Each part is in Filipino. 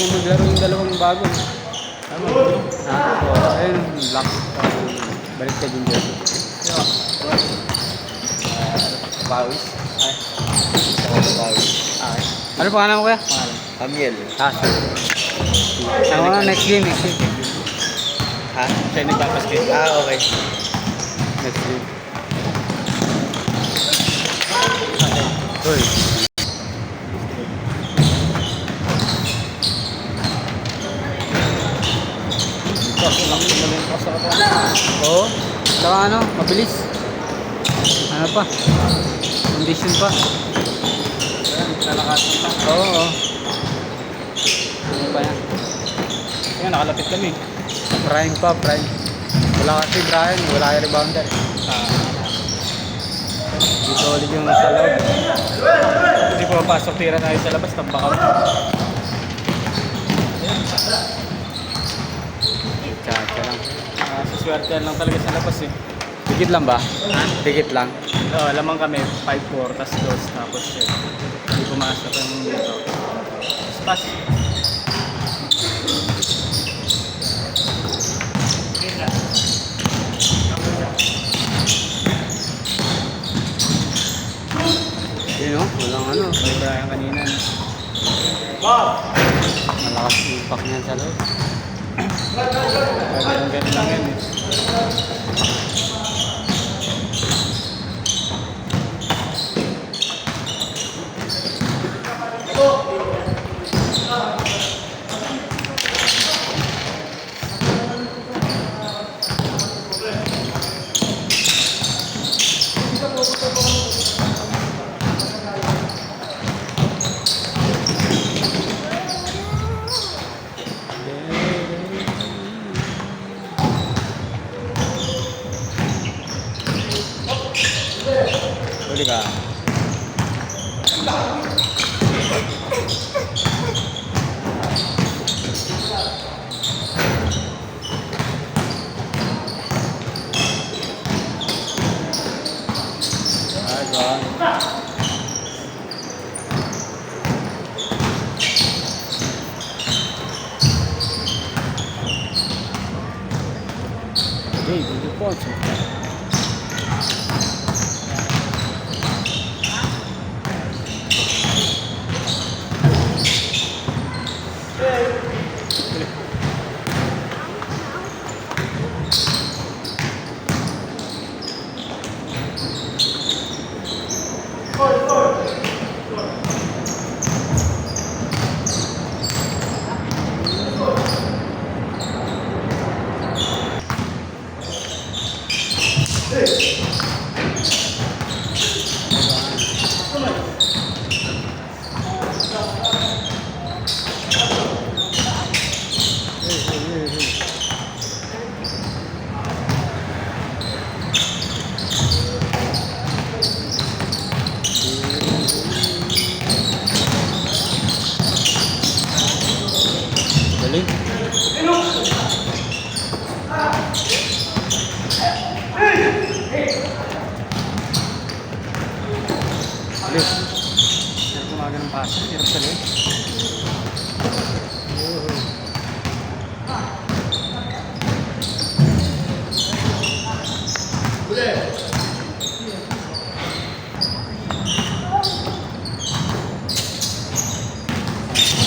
Maglaro yung dalawang bago. Tama. Ayun, black. Balik ka din dito. Pawis. Ay. Pawis. Okay. Ano pangalan mo kuya? Amiel. Ako na next game. Ha? Siya nagpapaskin. Okay. Next game. Hoy. Oo. Saka ano, mabilis. Ano pa? Condition pa. Nalakatan pa. Oo. Ano pa yan? Kaya nakalapit kami. Prime pa, prime. Wala kasi Brian, wala yung rebounder. Dito ulit yung sa loob. Hindi po papasok, tira tayo sa labas, tambakaw. Chacha lang. Suswertean lang talaga sa labas eh. Dikit lang ba? Ha? Dikit lang. Oo, lamang kami, 5-4, tas close, tapos yun. Hindi pumasok yung dito. Pass. Yun o, walang ano. Wala yung kanina. Malakas yung impact niyan sa loob. Ganun lang yan eh. Huli ka. Ay, gone. Hey, good point. Galing. Galing. Hirap kumaga ng paso. Hirap talaga.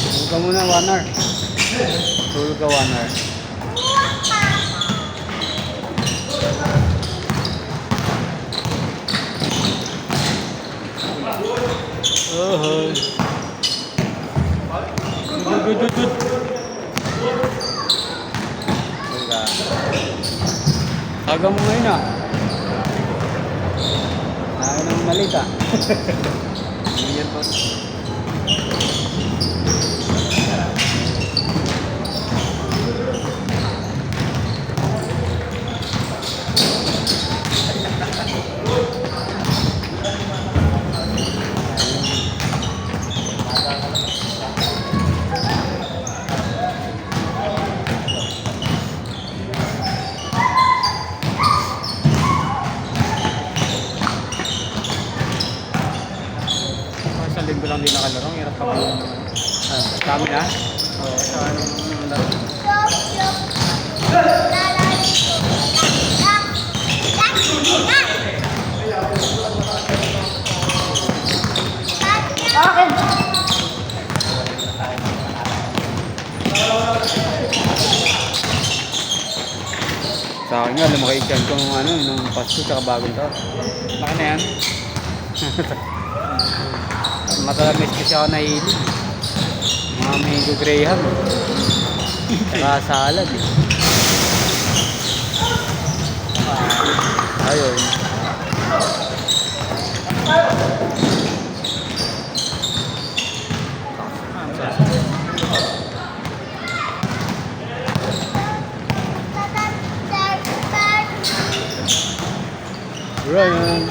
Tulog ka muna 1 hour. Tulog ka 1 hour. Oh. Dud. Wala. Aga mo ngayon ah. Ayaw nang malita. Yan po. Isang linggo lang din nakalaro. Ang hirap pag Kami na. Oo, sa anong laro. Sa akin nga, lumaki siya kung ano, nung Pasko tsaka bagong taon. Laki na yan. Matalamis kasi ako nahilig. Mga mango graham. Tsaka salad eh. Ayun. Ryan.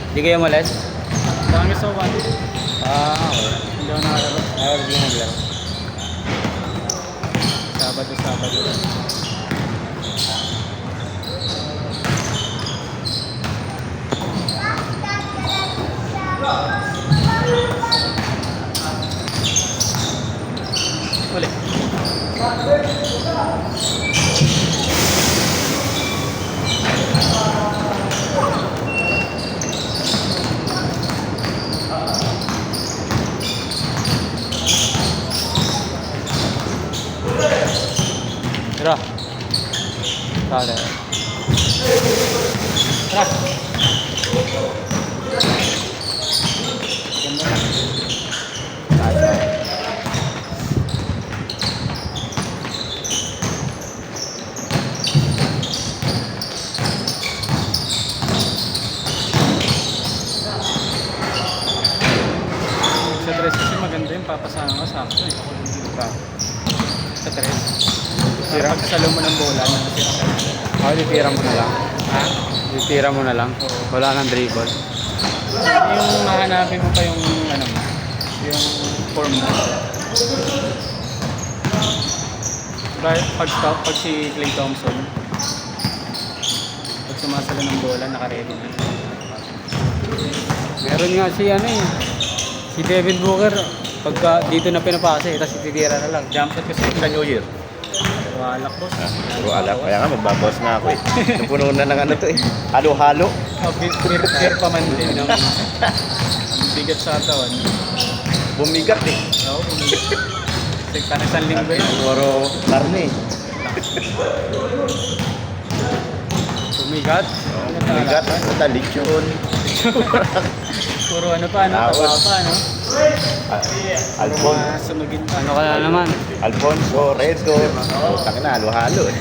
Hindi kayo malas? Dami sa one. Okay. Hindi ako nakalaro. Hindi ko naglaro. Sabado. Ulit. Tara. Tara. Tara. Sa dress kasi maganda yung papasama ka sakto eh. Sa dress. Tira? Pagkasalo mo ng bola, nakasira ka. Titira mo na lang. Ha? Titira mo na lang. Oo. Wala nang dribble. Yung hahanapin mo pa yung ano, yung form mo. Diba, pag si Klay Thompson, pag sumasalo ng bola, naka-ready na. Meron nga si ano eh. Si Devin Booker. Pagka dito na pinapasa eh. Tapos titira na lang. Jump shot kasi Sa New Year. walak boss. Puro alak. Kaya nga magbabawas na ako eh. Napuno na ng ano to eh. Halo-halo. Oh, beer pa man din. No? Ang bigat sa atawan. Bumigat eh. Oo, para isang linggo yun. Puro karne. Sumigat. Bumigat. Taliksyon. Puro ano pa, ano? Awas. Tawa pa, no? Alfonso. Sunugin pa. Ano ka na naman? Alfonso, Redo. Taka na, halo-halo eh.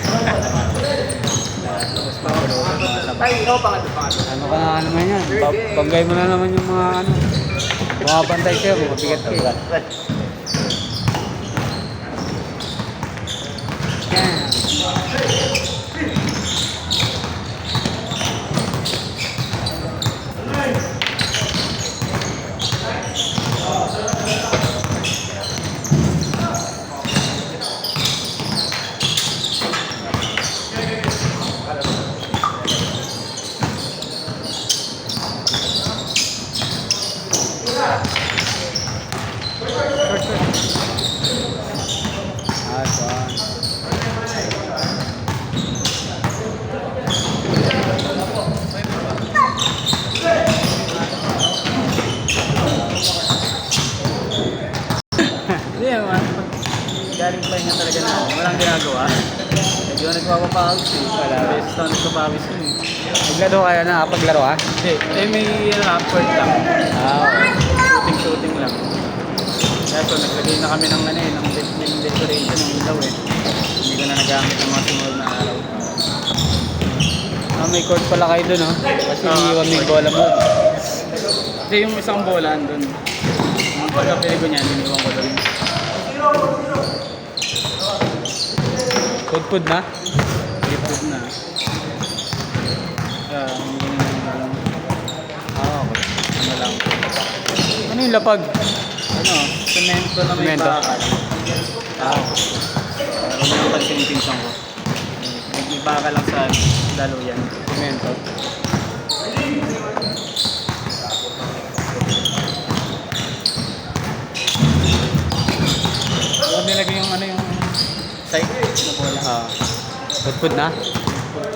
Tapos pa, puro mga labas. Ano ka na naman yan? Banggay mo na naman yung mga ano. Mga bantay sa'yo. Mabigat ka eh. Hindi, galing pa niya talaga na walang ginagawa. Hindi ako nagpapapawis eh. Wala. Beses na nagpapawis yun eh. Naglaro kaya na, paglaro ha? Hindi, may upward lang. Okay. Shooting lang. Kaya so, naglagay na kami ng ano eh, ng decoration ng ilaw eh. Hindi ko na nagamit ng mga sumunod na araw. May court pala kayo dun, no? Kasi iniiwan mo yung bola mo. Kasi yung isang bola andun. Yung pagkapili ko niyan, iniwan ko doon. Pud-pud na? Lipod na. Hindi na lang. Okay. Ano lang. Ano yung lapag? Ano, semento na may Semento? bakal. Para may pansin yung pinsan ko. May bakal lang sa daluyan. Cemento. Huwag nilagay yung ano yung side na bola. Pud-pud na?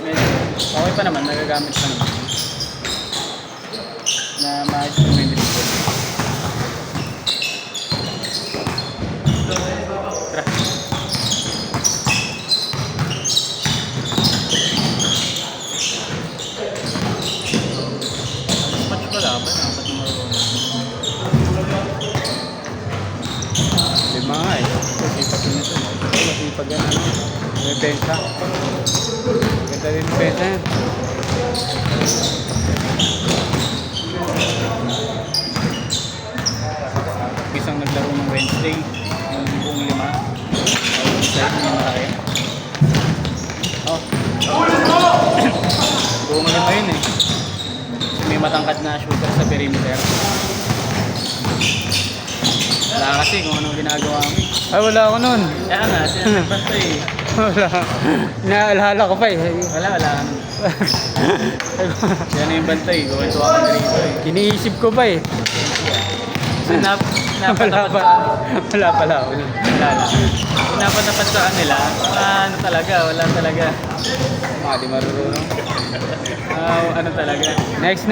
Medyo okay pa naman, nagagamit pa naman. Na maayos yung may dito. Tara. Match pala ba? Dapat yung marunong. Lima nga eh. Sipag yun ito. Masipag yan ano. May pensa. Ganda din yung pensa yan. Isang naglaro ng Wednesday, yung buong lima. Yung side yung malaki. Oh. Buong lima yun eh. Kasi may matangkad na shooter sa perimeter. Wala kasi kung anong ginagawa mo eh. Ay, wala ako nun. Kaya nga, sila nagbantay eh. Wala. Inaalala ko pa eh. Wala ka nun. Yan na yung bantay, gawin to ako dito eh. Iniisip ko pa eh. So, Wala napatapat pa. Wala pala ako nun. Wala lang. Napatapat sa kanila, ano talaga, wala talaga. Mga di marurunong. Ano talaga. Next.